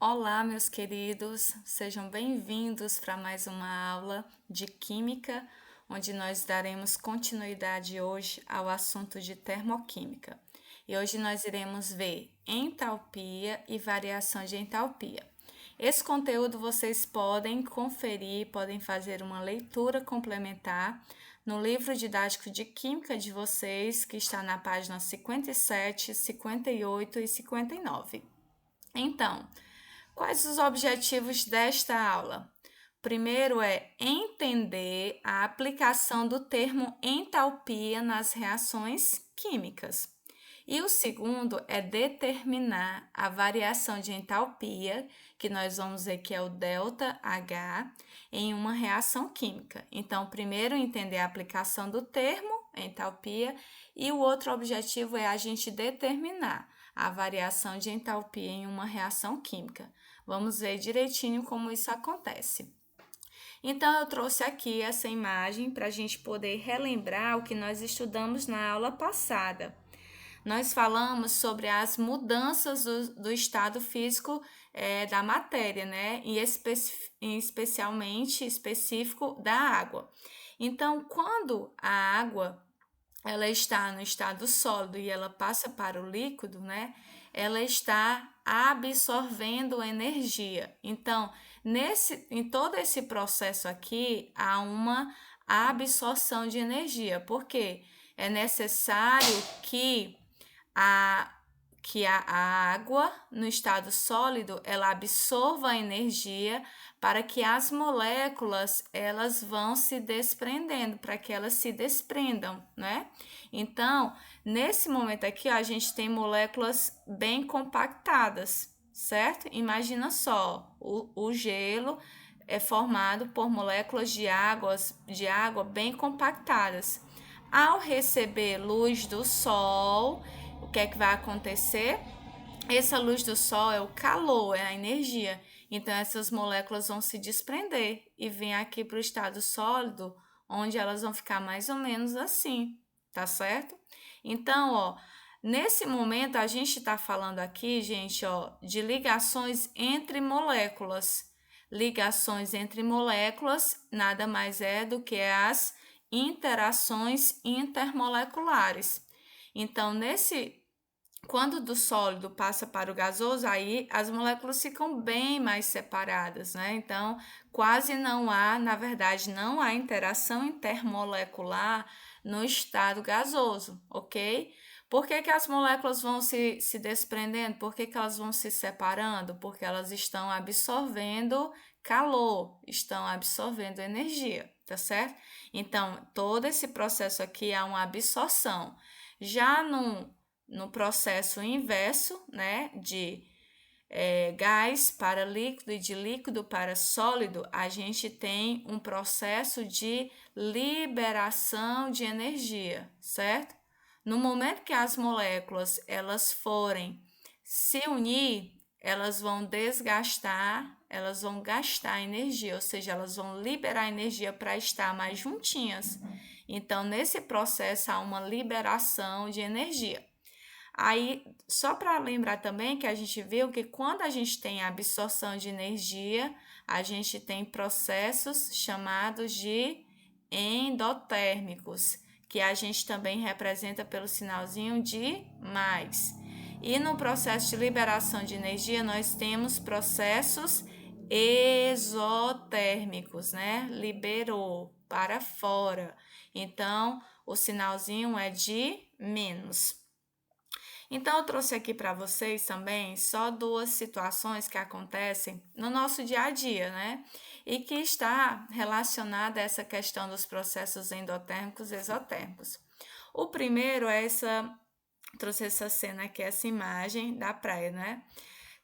Olá, meus queridos, sejam bem-vindos para mais uma aula de Química, onde nós daremos continuidade hoje ao assunto de termoquímica. E hoje nós iremos ver entalpia e variação de entalpia. Esse conteúdo vocês podem conferir, podem fazer uma leitura complementar no livro didático de Química de vocês, que está na página 57, 58 e 59. Então, quais os objetivos desta aula? Primeiro é entender a aplicação do termo entalpia nas reações químicas. E o segundo é determinar a variação de entalpia, que nós vamos ver que é o ΔH, em uma reação química. Então, primeiro entender a aplicação do termo entalpia e o outro objetivo é a gente determinar a variação de entalpia em uma reação química. Vamos ver direitinho como isso acontece. Então, eu trouxe aqui essa imagem para a gente poder relembrar o que nós estudamos na aula passada. Nós falamos sobre as mudanças do estado físico da matéria, né? Especialmente específico da água. Então, quando a água ela está no estado sólido e ela passa para o líquido, né? Ela está absorvendo energia. Então, em todo esse processo aqui, há uma absorção de energia, porque é necessário a, a água no estado sólido ela absorva a energia para que as moléculas elas vão se desprendendo, para que elas se desprendam, né? Então, nesse momento aqui, ó, a gente tem moléculas bem compactadas, certo? Imagina só, o gelo é formado por moléculas de água bem compactadas. Ao receber luz do sol, o que é que vai acontecer? Essa luz do sol é o calor, é a energia. Então, essas moléculas vão se desprender e vir aqui para o estado sólido, onde elas vão ficar mais ou menos assim, tá certo? Então, ó, nesse momento a gente está falando aqui, gente, ó, de ligações entre moléculas. Ligações entre moléculas nada mais é do que as interações intermoleculares. Então, quando do sólido passa para o gasoso, aí as moléculas ficam bem mais separadas, né? Então, quase não há, na verdade, não há interação intermolecular no estado gasoso, ok? Por que as moléculas vão se desprendendo? Por que elas vão se separando? Porque elas estão absorvendo calor, estão absorvendo energia, tá certo? Então, todo esse processo aqui é uma absorção. Já no processo inverso, né, de gás para líquido e de líquido para sólido, a gente tem um processo de liberação de energia, certo? No momento que as moléculas elas forem se unir, elas vão desgastar, elas vão gastar energia, ou seja, elas vão liberar energia para estar mais juntinhas. Então, nesse processo há uma liberação de energia. Aí, só para lembrar também que a gente viu que quando a gente tem a absorção de energia, a gente tem processos chamados de endotérmicos, que a gente também representa pelo sinalzinho de mais. E no processo de liberação de energia, nós temos processos exotérmicos, né? Liberou para fora. Então, o sinalzinho é de menos. Então, eu trouxe aqui para vocês também só duas situações que acontecem no nosso dia a dia, né? E que está relacionada a essa questão dos processos endotérmicos e exotérmicos. O primeiro é trouxe essa cena aqui, essa imagem da praia, né?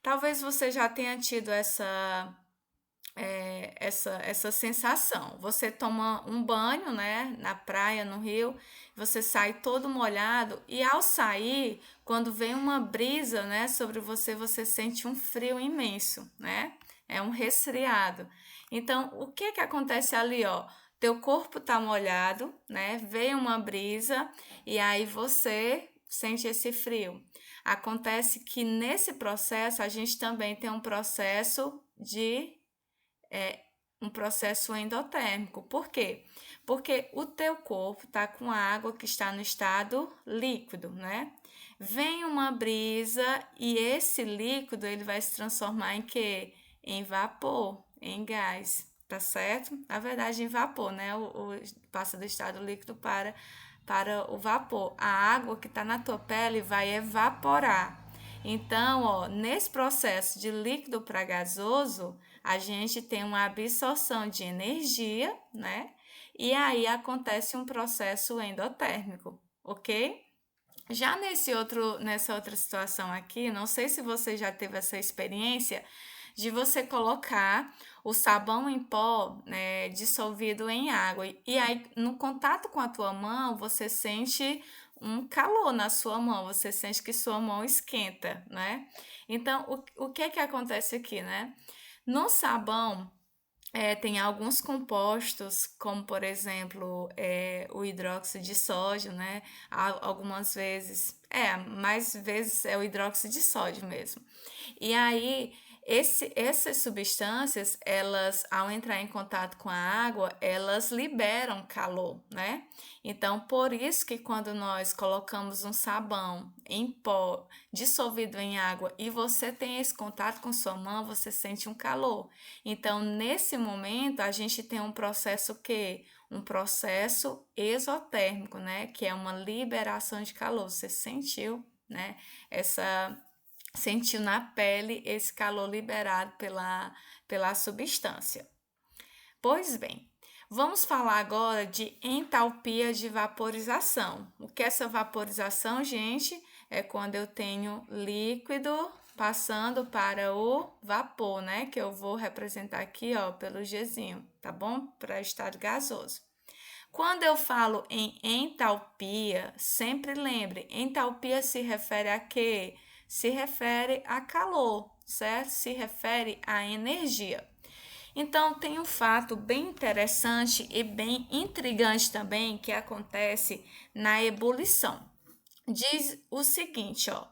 Talvez você já tenha tido essa sensação. Você toma um banho, né, na praia, no rio, você sai todo molhado e ao sair, quando vem uma brisa, né, sobre você, você sente um frio imenso, né? É um resfriado. Então, o que que acontece ali, ó? Teu corpo tá molhado, né? Veio uma brisa e aí você sente esse frio. Acontece que nesse processo a gente também tem um processo um processo endotérmico. Por quê? Porque o teu corpo está com a água que está no estado líquido, né? Vem uma brisa e esse líquido ele vai se transformar em quê? Em vapor, em gás, tá certo? Na verdade, em vapor, né? Passa do estado líquido para o vapor. A água que está na tua pele vai evaporar. Então, ó, nesse processo de líquido para gasoso, a gente tem uma absorção de energia, né? E aí acontece um processo endotérmico, ok? Já nessa outra situação aqui, não sei se você já teve essa experiência de você colocar o sabão em pó, né, dissolvido em água. E aí, no contato com a tua mão, você sente um calor na sua mão, você sente que sua mão esquenta, né? Então, o que é que acontece aqui, né? No sabão, tem alguns compostos, como por exemplo, o hidróxido de sódio, né? Algumas vezes, mais vezes é o hidróxido de sódio mesmo. E aí, essas substâncias, elas, ao entrar em contato com a água, elas liberam calor, né? Então, por isso que quando nós colocamos um sabão em pó dissolvido em água e você tem esse contato com sua mão, você sente um calor. Então, nesse momento, a gente tem um processo que um processo exotérmico, né, que é uma liberação de calor. Você sentiu, né, essa sentiu na pele esse calor liberado pela substância. Pois bem, vamos falar agora de entalpia de vaporização. O que é essa vaporização, gente? É quando eu tenho líquido passando para o vapor, né? Que eu vou representar aqui, ó, pelo Gzinho, tá bom? Para estado gasoso. Quando eu falo em entalpia, sempre lembre, entalpia se refere a quê? Se refere a calor, certo? Se refere à energia. Então, tem um fato bem interessante e bem intrigante também que acontece na ebulição. Diz o seguinte, ó,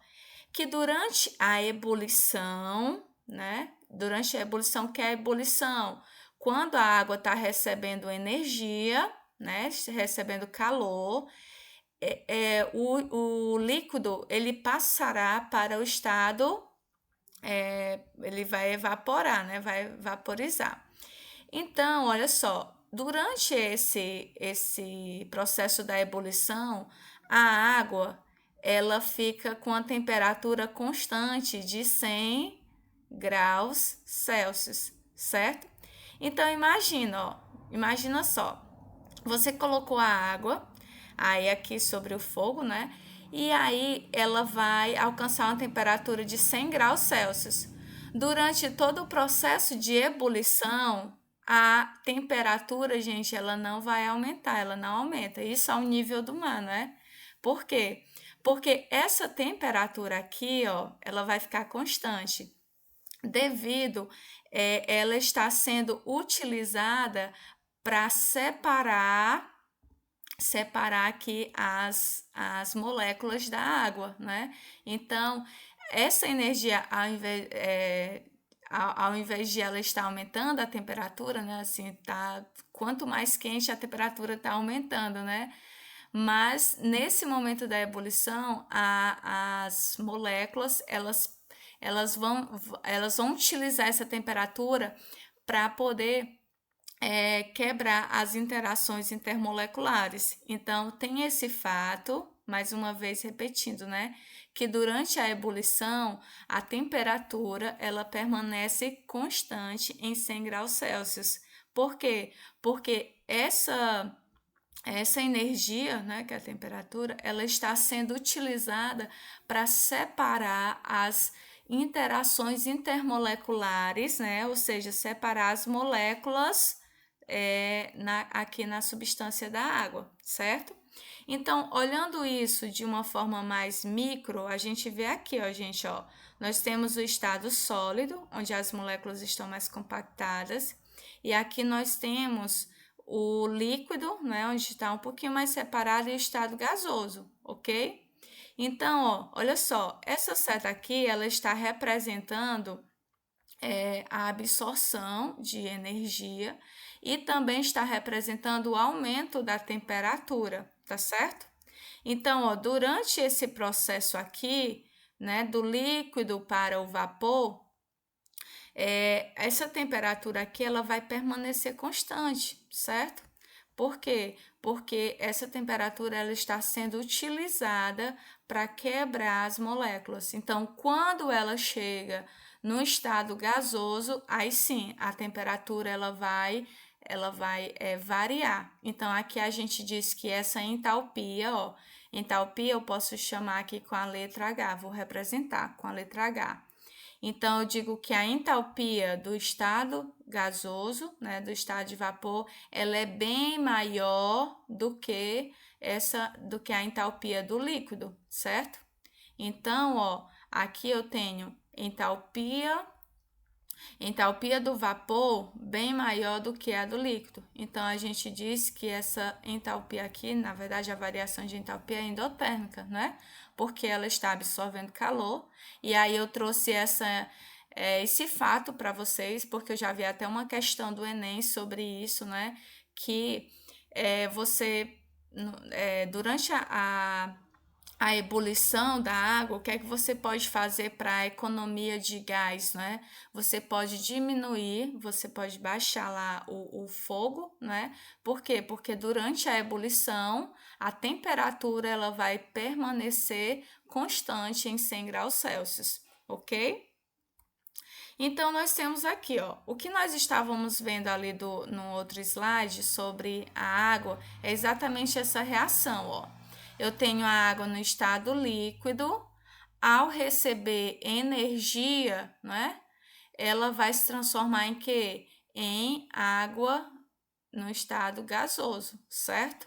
que durante a ebulição, né? Durante a ebulição, que é a ebulição? Quando a água está recebendo energia, né? Recebendo calor, o líquido ele passará para o estado, ele vai evaporar, né? Vai vaporizar. Então, olha só, durante esse processo da ebulição, a água ela fica com a temperatura constante de 100 graus Celsius, certo? Então, imagina só, você colocou a água aí aqui sobre o fogo, né? E aí ela vai alcançar uma temperatura de 100 graus Celsius. Durante todo o processo de ebulição, a temperatura, gente, ela não vai aumentar, ela não aumenta. Isso ao nível do mar, né? Por quê? Porque essa temperatura aqui, ó, ela vai ficar constante devido ela está sendo utilizada para separar aqui as moléculas da água, né? Então, essa energia, ao invés de ela estar aumentando a temperatura, né? Assim, quanto mais quente a temperatura está aumentando, né? Mas nesse momento da ebulição, as moléculas elas vão utilizar essa temperatura para poder quebrar as interações intermoleculares. Então, tem esse fato, mais uma vez repetindo, né? Que durante a ebulição, a temperatura ela permanece constante em 100 graus Celsius. Por quê? Porque essa energia, né, que é a temperatura, ela está sendo utilizada para separar as interações intermoleculares, né, ou seja, separar as moléculas aqui na substância da água, certo? Então, olhando isso de uma forma mais micro, a gente vê aqui, ó, gente, ó, nós temos o estado sólido, onde as moléculas estão mais compactadas, e aqui nós temos o líquido, né, onde está um pouquinho mais separado, e o estado gasoso, ok? Então, ó, olha só, essa seta aqui, ela está representando a absorção de energia e também está representando o aumento da temperatura, tá certo? Então, ó, durante esse processo aqui, né, do líquido para o vapor, essa temperatura aqui ela vai permanecer constante, certo? Por quê? Porque essa temperatura ela está sendo utilizada para quebrar as moléculas. Então, quando ela chega no estado gasoso, aí sim a temperatura ela vai variar. Então, aqui a gente diz que essa entalpia, ó, entalpia eu posso chamar aqui com a letra H, vou representar com a letra H. Então, eu digo que a entalpia do estado gasoso, né, do estado de vapor, ela é bem maior do que a entalpia do líquido, certo? Então, ó, aqui eu tenho entalpia do vapor bem maior do que a do líquido. Então, a gente diz que essa entalpia aqui, na verdade, a variação de entalpia é endotérmica, né? Porque ela está absorvendo calor. E aí eu trouxe esse fato para vocês, porque eu já vi até uma questão do Enem sobre isso, né? Que você, durante a ebulição da água, o que é que você pode fazer para a economia de gás, né? Você pode diminuir, você pode baixar lá o fogo, né? Por quê? Porque durante a ebulição, a temperatura ela vai permanecer constante em 100 graus Celsius, ok? Então, nós temos aqui, ó, o que nós estávamos vendo ali no outro slide sobre a água é exatamente essa reação, ó. Eu tenho a água no estado líquido, ao receber energia, né? Ela vai se transformar em quê? Em água no estado gasoso, certo?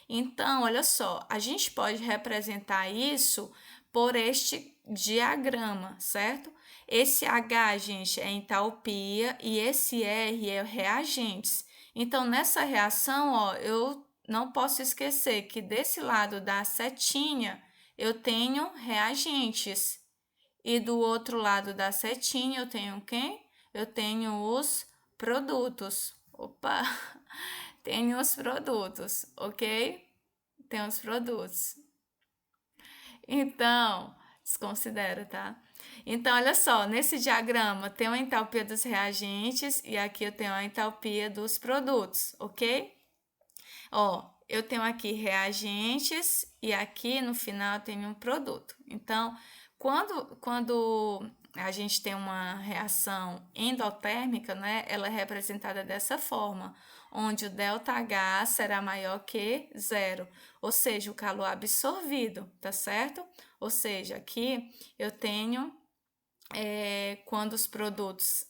Então, olha só, a gente pode representar isso por este diagrama, certo? Esse H, gente, é entalpia e esse R é reagentes. Então, nessa reação, ó, eu não posso esquecer que desse lado da setinha eu tenho reagentes e do outro lado da setinha eu tenho quem? Eu tenho os produtos. Opa! Tenho os produtos, ok? Tem os produtos. Então, desconsidera, tá? Então, olha só, nesse diagrama tem a entalpia dos reagentes e aqui eu tenho a entalpia dos produtos, ok? Ó, eu tenho aqui reagentes e aqui no final eu tenho um produto. Então, quando a gente tem uma reação endotérmica, né, ela é representada dessa forma, onde o ΔH será maior que zero, ou seja, o calor absorvido, tá certo? Ou seja, aqui eu tenho quando os produtos,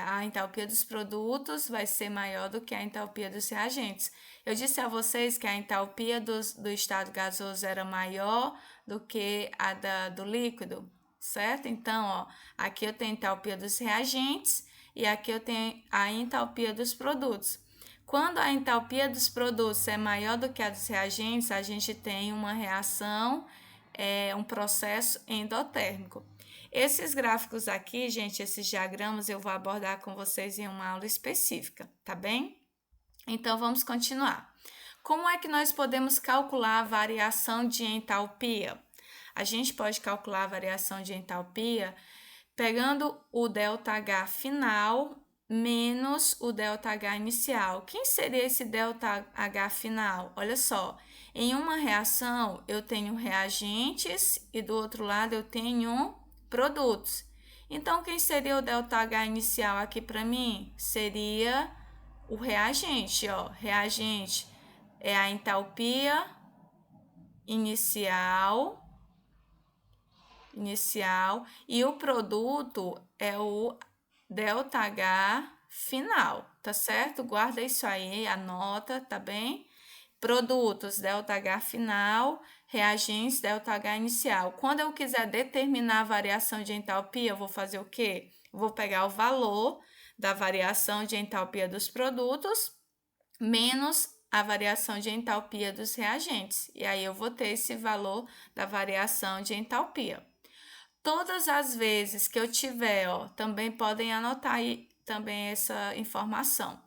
a entalpia dos produtos vai ser maior do que a entalpia dos reagentes. Eu disse a vocês que a entalpia do estado gasoso era maior do que a do líquido, certo? Então, ó, aqui eu tenho a entalpia dos reagentes e aqui eu tenho a entalpia dos produtos. Quando a entalpia dos produtos é maior do que a dos reagentes, a gente tem uma reação, um processo endotérmico. Esses gráficos aqui, gente, esses diagramas eu vou abordar com vocês em uma aula específica, tá bem? Então vamos continuar. Como é que nós podemos calcular a variação de entalpia? A gente pode calcular a variação de entalpia pegando o ΔH final menos o ΔH inicial. Quem seria esse ΔH final? Olha só, em uma reação eu tenho reagentes e do outro lado eu tenho produtos. Então, quem seria o ΔH inicial aqui para mim? Seria o reagente, ó. Reagente é a entalpia inicial e o produto é o ΔH final, tá certo? Guarda isso aí, anota, tá bem? Produtos, ΔH final, reagentes, ΔH inicial. Quando eu quiser determinar a variação de entalpia, eu vou fazer o quê? Vou pegar o valor da variação de entalpia dos produtos menos a variação de entalpia dos reagentes. E aí eu vou ter esse valor da variação de entalpia. Todas as vezes que eu tiver, ó, também podem anotar aí também essa informação.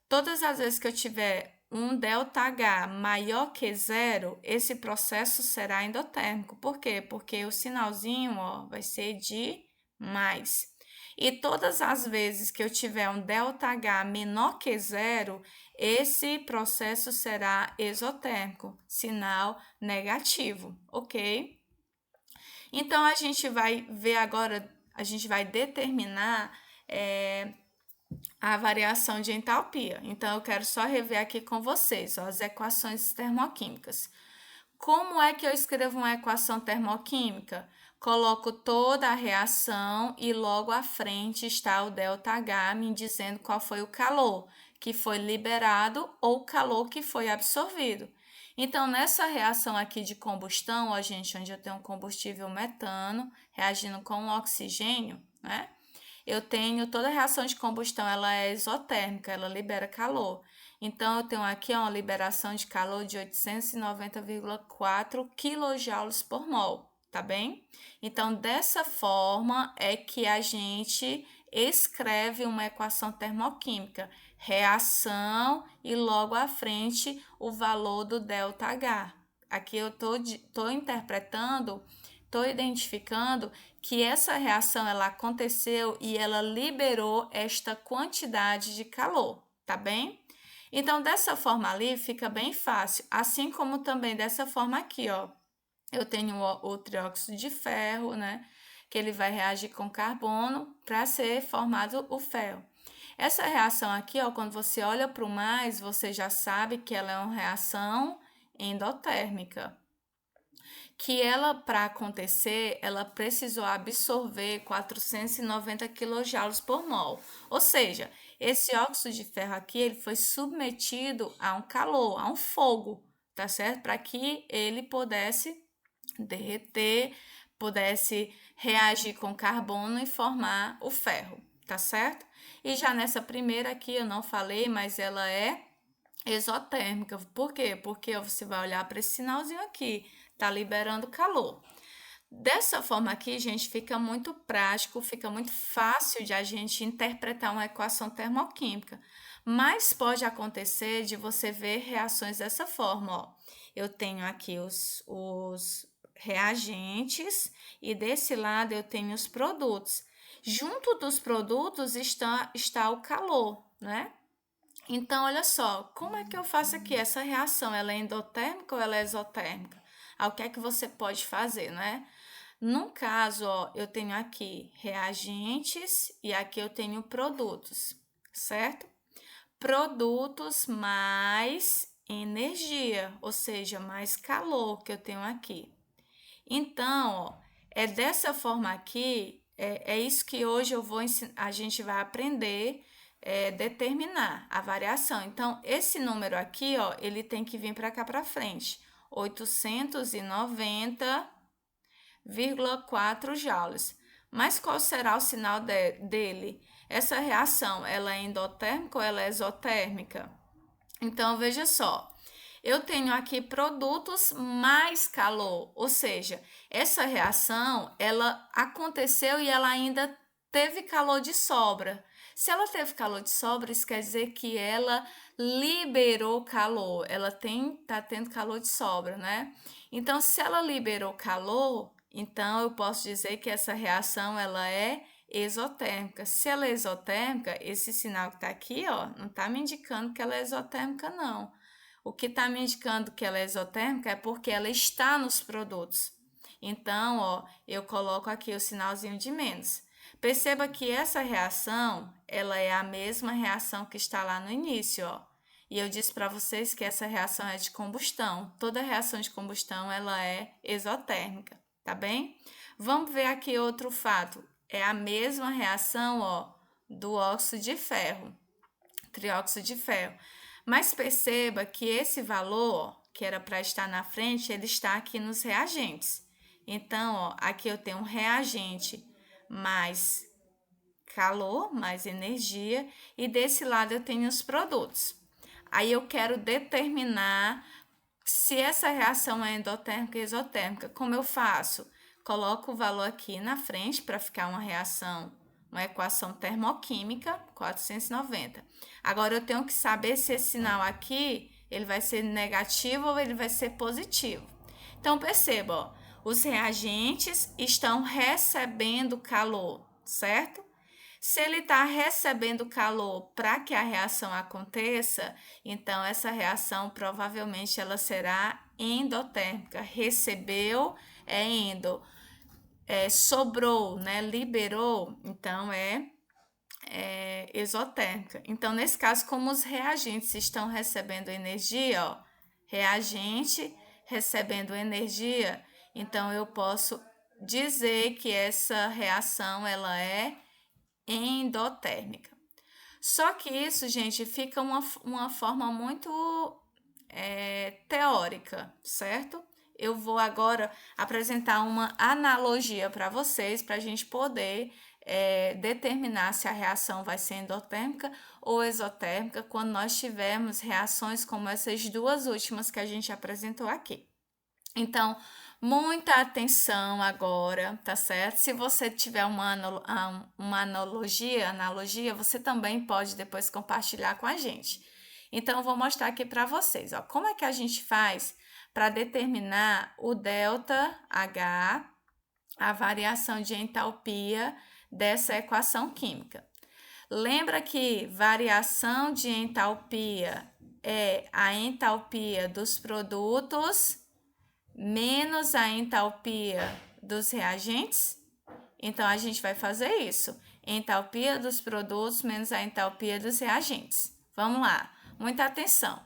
Todas as vezes que eu tiver um ΔH maior que zero, esse processo será endotérmico. Por quê? Porque o sinalzinho, ó, vai ser de mais. E todas as vezes que eu tiver um ΔH menor que zero, esse processo será exotérmico, sinal negativo, ok? Então, a gente vai ver agora, a gente vai determinar a variação de entalpia. Então, eu quero só rever aqui com vocês ó, as equações termoquímicas. Como é que eu escrevo uma equação termoquímica? Coloco toda a reação e logo à frente está o ΔH me dizendo qual foi o calor que foi liberado ou o calor que foi absorvido. Então, nessa reação aqui de combustão, ó, gente, onde eu tenho um combustível metano reagindo com o oxigênio, né? Eu tenho toda a reação de combustão, ela é exotérmica, ela libera calor. Então, eu tenho aqui ó, uma liberação de calor de 890,4 kJ por mol, tá bem? Então, dessa forma é que a gente escreve uma equação termoquímica, reação e logo à frente o valor do ΔH. Aqui eu estou interpretando, estou identificando que essa reação ela aconteceu e ela liberou esta quantidade de calor, tá bem? Então, dessa forma ali fica bem fácil, assim como também dessa forma aqui, ó. Eu tenho o trióxido de ferro, né? Que ele vai reagir com carbono para ser formado o ferro. Essa reação aqui, ó, quando você olha para o mais, você já sabe que ela é uma reação endotérmica. Que ela, para acontecer, ela precisou absorver 490 kJ por mol. Ou seja, esse óxido de ferro aqui, ele foi submetido a um calor, a um fogo, tá certo? Para que ele pudesse derreter, pudesse reagir com carbono e formar o ferro, tá certo? E já nessa primeira aqui eu não falei, mas ela é exotérmica. Por quê? Porque você vai olhar para esse sinalzinho aqui, tá liberando calor. Dessa forma aqui, gente, fica muito prático, fica muito fácil de a gente interpretar uma equação termoquímica. Mas pode acontecer de você ver reações dessa forma, ó. Eu tenho aqui os reagentes e desse lado eu tenho os produtos. Junto dos produtos está o calor, né? Então, olha só, como é que eu faço aqui? Essa reação, ela é endotérmica ou ela é exotérmica? O que é que você pode fazer, né? No caso, ó, eu tenho aqui reagentes e aqui eu tenho produtos, certo? Produtos mais energia, ou seja, mais calor que eu tenho aqui. Então, ó, é dessa forma aqui, é isso que hoje eu vou ensinar, a gente vai aprender determinar a variação. Então, esse número aqui, ó, ele tem que vir para cá para frente. 890,4 joules. Mas qual será o sinal dele? Essa reação, ela é endotérmica ou ela é exotérmica? Então, veja só. Eu tenho aqui produtos mais calor, ou seja, essa reação, ela aconteceu e ela ainda teve calor de sobra. Se ela teve calor de sobra, isso quer dizer que ela liberou calor. Ela tá tendo calor de sobra, né? Então, se ela liberou calor, então eu posso dizer que essa reação ela é exotérmica. Se ela é exotérmica, esse sinal que está aqui, ó, não está me indicando que ela é exotérmica, não. O que está me indicando que ela é exotérmica é porque ela está nos produtos. Então, ó, eu coloco aqui o sinalzinho de menos. Perceba que essa reação, ela é a mesma reação que está lá no início, ó. E eu disse para vocês que essa reação é de combustão. Toda reação de combustão, ela é exotérmica, tá bem? Vamos ver aqui outro fato. É a mesma reação, ó, do óxido de ferro, trióxido de ferro. Mas perceba que esse valor, que era para estar na frente, ele está aqui nos reagentes. Então, ó, aqui eu tenho um reagente mais calor, mais energia, e desse lado eu tenho os produtos. Aí eu quero determinar se essa reação é endotérmica ou exotérmica. Como eu faço? Coloco o valor aqui na frente para ficar uma equação termoquímica, 490. Agora eu tenho que saber se esse sinal aqui ele vai ser negativo ou ele vai ser positivo. Então perceba, ó, os reagentes estão recebendo calor, certo? Se ele está recebendo calor para que a reação aconteça, então essa reação provavelmente ela será endotérmica. Recebeu é endo, sobrou, né? Liberou, então é exotérmica. Então, nesse caso, como os reagentes estão recebendo energia, ó, reagente recebendo energia, então eu posso dizer que essa reação ela é endotérmica. Só que isso, gente, fica uma forma muito teórica, certo? Eu vou agora apresentar uma analogia para vocês, para a gente poder determinar se a reação vai ser endotérmica ou exotérmica quando nós tivermos reações como essas duas últimas que a gente apresentou aqui. Então, muita atenção agora, tá certo? Se você tiver uma analogia, você também pode depois compartilhar com a gente. Então, eu vou mostrar aqui para vocês, ó, como é que a gente faz para determinar o ΔH, a variação de entalpia dessa equação química. Lembra que variação de entalpia é a entalpia dos produtos menos a entalpia dos reagentes? Então, a gente vai fazer isso. Entalpia dos produtos menos a entalpia dos reagentes. Vamos lá, muita atenção.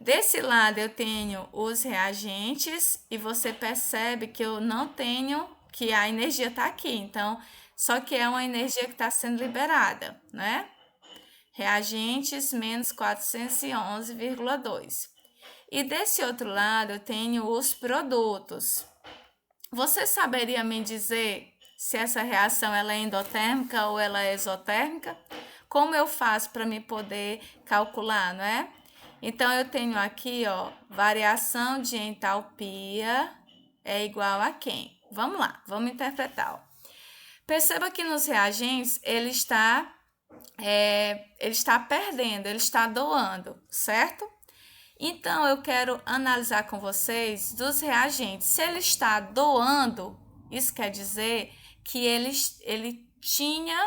Desse lado, eu tenho os reagentes e você percebe que eu não tenho, que a energia está aqui. Então, só que é uma energia que está sendo liberada, né? Reagentes menos 411,2. E desse outro lado, eu tenho os produtos. Você saberia me dizer se essa reação ela é endotérmica ou ela é exotérmica? Como eu faço para me poder calcular, não é? Então, eu tenho aqui, ó, variação de entalpia é igual a quem? Vamos lá, vamos interpretar. Ó. Perceba que nos reagentes ele está perdendo, ele está doando, certo? Então, eu quero analisar com vocês dos reagentes. Se ele está doando, isso quer dizer que ele tinha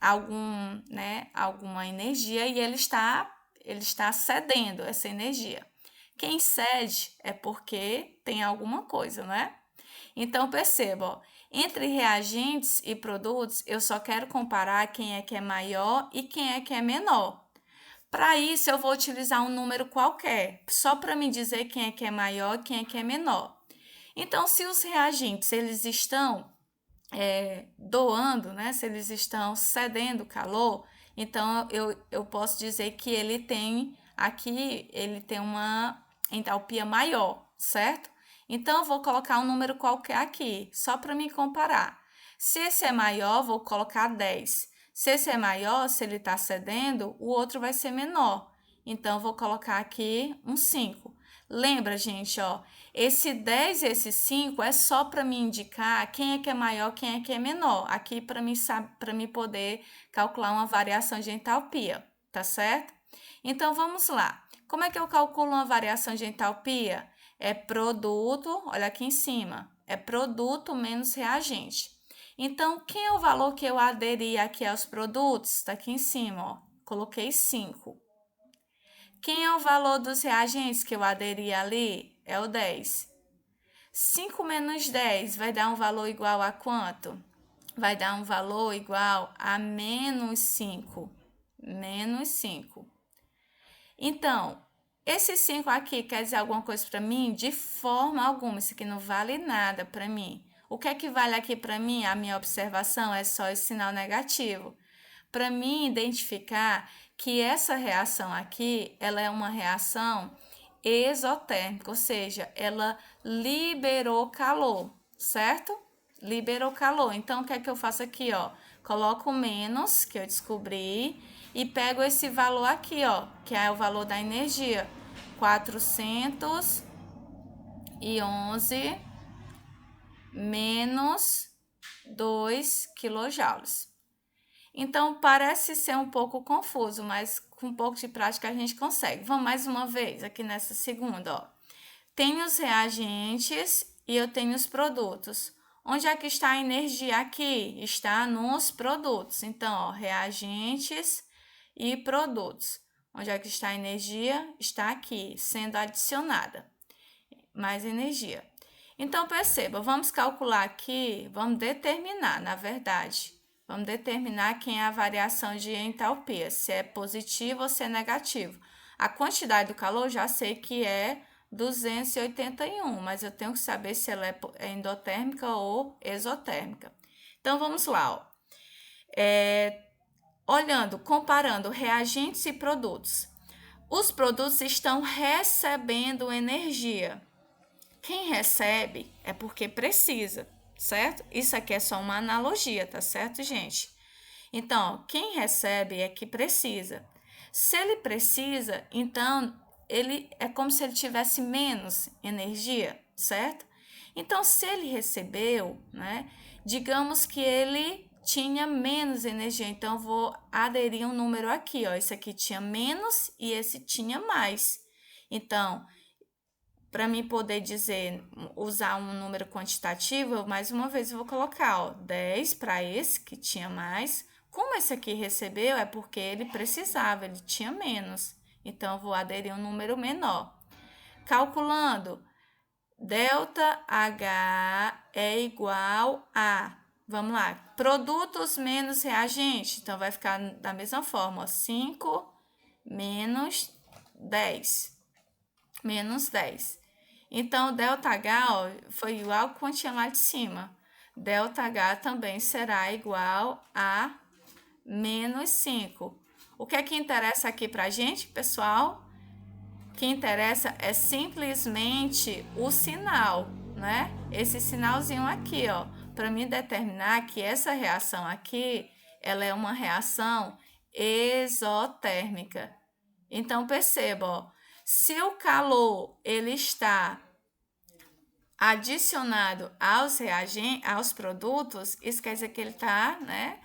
alguma energia e ele está cedendo essa energia. Quem cede é porque tem alguma coisa, né? Então, perceba, ó, entre reagentes e produtos, eu só quero comparar quem é que é maior e quem é que é menor. Para isso, eu vou utilizar um número qualquer, só para me dizer quem é que é maior e quem é que é menor. Então, se os reagentes eles estão doando, né? Se eles estão cedendo calor, então eu posso dizer que ele tem uma entalpia maior, certo? Então, eu vou colocar um número qualquer aqui, só para me comparar. Se esse é maior, vou colocar 10. Se esse é maior, se ele está cedendo, o outro vai ser menor. Então, eu vou colocar aqui um 5. Lembra, gente, ó, esse 10 e esse 5 é só para me indicar quem é que é maior, quem é que é menor. Aqui para mim poder calcular uma variação de entalpia, tá certo? Então, vamos lá. Como é que eu calculo uma variação de entalpia? É produto, olha aqui em cima, é produto menos reagente. Então, quem é o valor que eu aderi aqui aos produtos? Está aqui em cima, ó. Coloquei 5. Quem é o valor dos reagentes que eu aderi ali? É o 10. 5 menos 10 vai dar um valor igual a quanto? Vai dar um valor igual a menos 5. Menos 5. Então, esse 5 aqui quer dizer alguma coisa para mim? De forma alguma. Isso aqui não vale nada para mim. O que é que vale aqui para mim? A minha observação é só esse sinal negativo. Para mim identificar que essa reação aqui, ela é uma reação exotérmica, ou seja, ela liberou calor, certo? Liberou calor. Então, o que é que eu faço aqui, ó? coloco o menos, que eu descobri, e pego esse valor aqui, ó, que é o valor da energia, 411 menos 2 quilojoules. Então, parece ser um pouco confuso, mas com um pouco de prática a gente consegue. Vamos mais uma vez aqui nessa segunda, ó. Tenho os reagentes e eu tenho os produtos. Onde é que está a energia aqui? Está nos produtos. Então, ó, reagentes e produtos. Onde é que está a energia? Está aqui, sendo adicionada. Mais energia. Então, perceba, vamos calcular aqui, vamos determinar, na verdade. Vamos determinar quem é a variação de entalpia, se é positivo ou se é negativo. A quantidade do calor já sei que é 281, mas eu tenho que saber se ela é endotérmica ou exotérmica. Então, vamos lá, ó. Olhando, comparando reagentes e produtos. Os produtos estão recebendo energia. Quem recebe é porque precisa, certo? Isso aqui é só uma analogia, tá certo, gente? Então, quem recebe é que precisa. Se ele precisa, então ele é como se ele tivesse menos energia, certo? Então, se ele recebeu, né? Digamos que ele tinha menos energia, então eu vou aderir um número aqui, ó. Esse aqui tinha menos e esse tinha mais. Então, para mim poder dizer, usar um número quantitativo, mais uma vez eu vou colocar, ó, 10 para esse que tinha mais. Como esse aqui recebeu, é porque ele precisava, ele tinha menos. Então, eu vou aderir um número menor. Calculando, ΔH é igual a, vamos lá, produtos menos reagente. Então, vai ficar da mesma forma, ó, 5 menos 10. Menos 10. Então, ΔH, ó, foi igual ao que tinha lá de cima. ΔH também será igual a menos 5. O que é que interessa aqui para a gente, pessoal? O que interessa é simplesmente o sinal, né? Esse sinalzinho aqui, ó, para mim determinar que essa reação aqui, ela é uma reação exotérmica. Então, perceba, ó, se o calor ele está adicionado aos reagentes, aos produtos, isso quer dizer que ele está, né?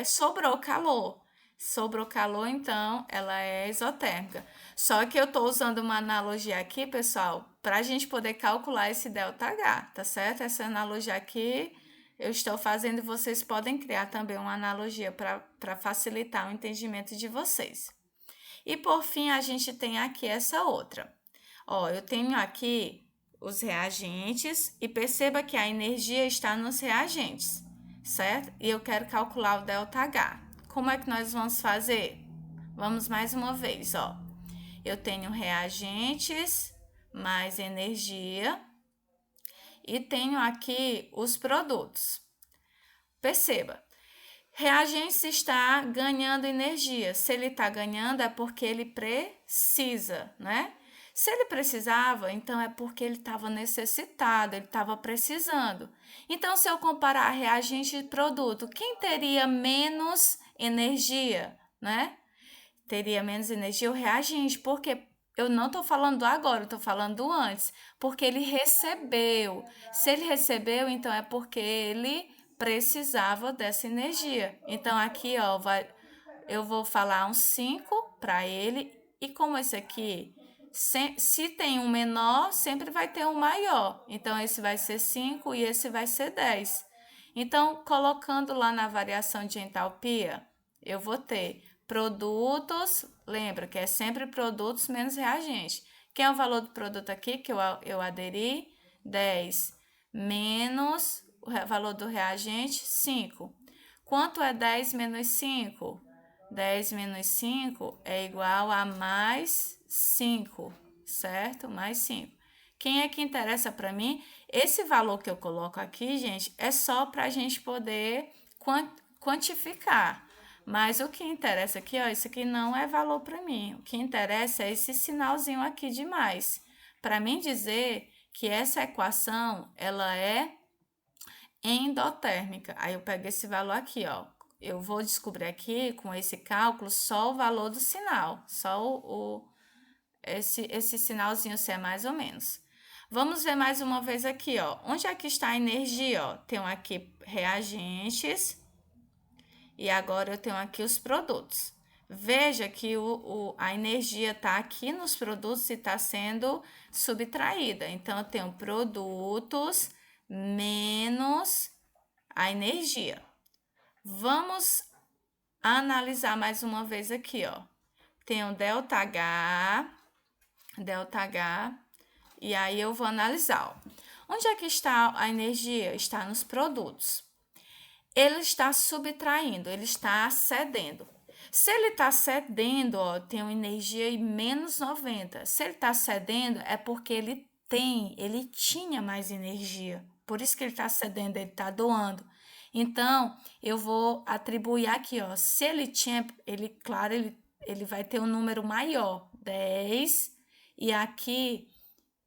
Sobrou calor. Sobrou calor, então ela é exotérmica. Só que eu estou usando uma analogia aqui, pessoal, para a gente poder calcular esse ΔH, tá certo? Essa analogia aqui eu estou fazendo e vocês podem criar também uma analogia para facilitar o entendimento de vocês. E por fim, a gente tem aqui essa outra. Ó, eu tenho aqui os reagentes e perceba que a energia está nos reagentes, certo? E eu quero calcular o ΔH. Como é que nós vamos fazer? Vamos mais uma vez, ó. Eu tenho reagentes mais energia e tenho aqui os produtos. Perceba, reagente está ganhando energia. Se ele está ganhando, é porque ele precisa, né? Se ele precisava, então é porque ele estava necessitado, ele estava precisando. Então, se eu comparar reagente e produto, quem teria menos energia, né? Teria menos energia o reagente, porque eu não estou falando agora, eu estou falando antes, porque ele recebeu. Se ele recebeu, então é porque ele precisava dessa energia. Então, aqui, ó, eu vou falar um 5 para ele, e como esse aqui, se tem um menor, sempre vai ter um maior. Então, esse vai ser 5 e esse vai ser 10. Então, colocando lá na variação de entalpia, eu vou ter produtos, lembra que é sempre produtos menos reagente. Quem é o valor do produto aqui que eu aderi? 10 menos o valor do reagente, 5. Quanto é 10 menos 5? 10 menos 5 é igual a mais 5, certo? Mais 5. Quem é que interessa para mim? Esse valor que eu coloco aqui, gente, é só para a gente poder quantificar. Mas o que interessa aqui, ó, isso aqui não é valor para mim. O que interessa é esse sinalzinho aqui de mais. Para mim dizer que essa equação, ela é endotérmica. Aí eu pego esse valor aqui, ó. Eu vou descobrir aqui, com esse cálculo, só o valor do sinal. Só esse sinalzinho se é mais ou menos. Vamos ver mais uma vez aqui, ó. Onde é que está a energia, ó? Tenho aqui reagentes e agora eu tenho aqui os produtos. Veja que a energia está aqui nos produtos e está sendo subtraída. Então, eu tenho produtos menos a energia. Vamos analisar mais uma vez aqui, ó. Tenho ΔH, e aí eu vou analisar, ó. Onde é que está a energia? Está nos produtos. Ele está subtraindo, ele está cedendo. Se ele está cedendo, ó, tem uma energia em menos 90. Se ele está cedendo, é porque ele tinha mais energia. Por isso que ele está cedendo, ele está doando. Então, eu vou atribuir aqui, ó. Se ele tinha, claro, ele vai ter um número maior, 10. E aqui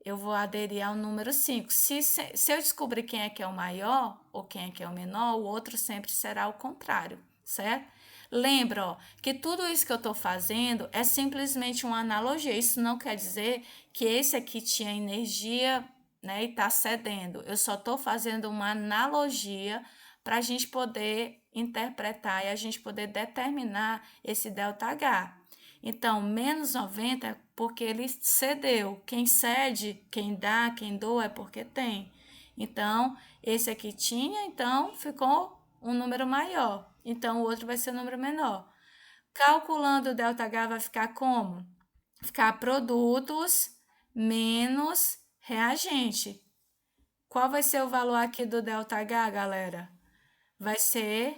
eu vou aderir ao número 5. Se eu descobrir quem é o maior ou quem é o menor, o outro sempre será o contrário, certo? Lembra, ó, que tudo isso que eu estou fazendo é simplesmente uma analogia. Isso não quer dizer que esse aqui tinha energia, né, e está cedendo. Eu só estou fazendo uma analogia para a gente poder interpretar e a gente poder determinar esse ΔH. Então, menos 90 é porque ele cedeu. Quem cede, quem dá, quem doa é porque tem. Então, esse aqui tinha, então ficou um número maior. Então, o outro vai ser um número menor. Calculando o ΔH vai ficar como? Ficar produtos menos reagente. Qual vai ser o valor aqui do ΔH, galera? Vai ser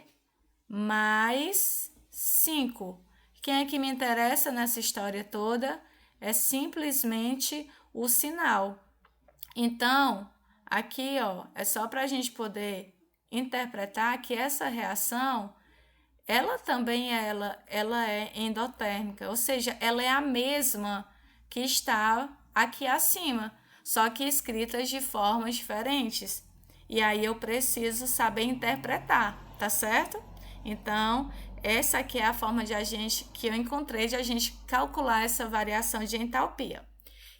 mais 5. Quem é que me interessa nessa história toda? É simplesmente o sinal. Então, aqui, ó, é só para a gente poder interpretar que essa reação, ela também ela é endotérmica, ou seja, ela é a mesma que está aqui acima, só que escritas de formas diferentes. E aí eu preciso saber interpretar, tá certo? Então, essa aqui é a forma que eu encontrei de a gente calcular essa variação de entalpia.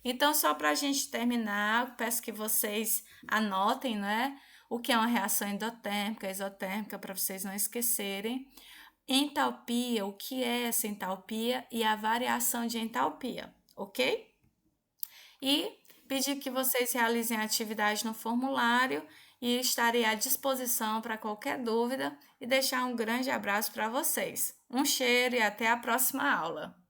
Então, só para a gente terminar, peço que vocês anotem, né? O que é uma reação endotérmica, exotérmica, para vocês não esquecerem. Entalpia, o que é essa entalpia e a variação de entalpia, ok? E pedir que vocês realizem a atividade no formulário e estarei à disposição para qualquer dúvida e deixar um grande abraço para vocês. Um cheiro e até a próxima aula!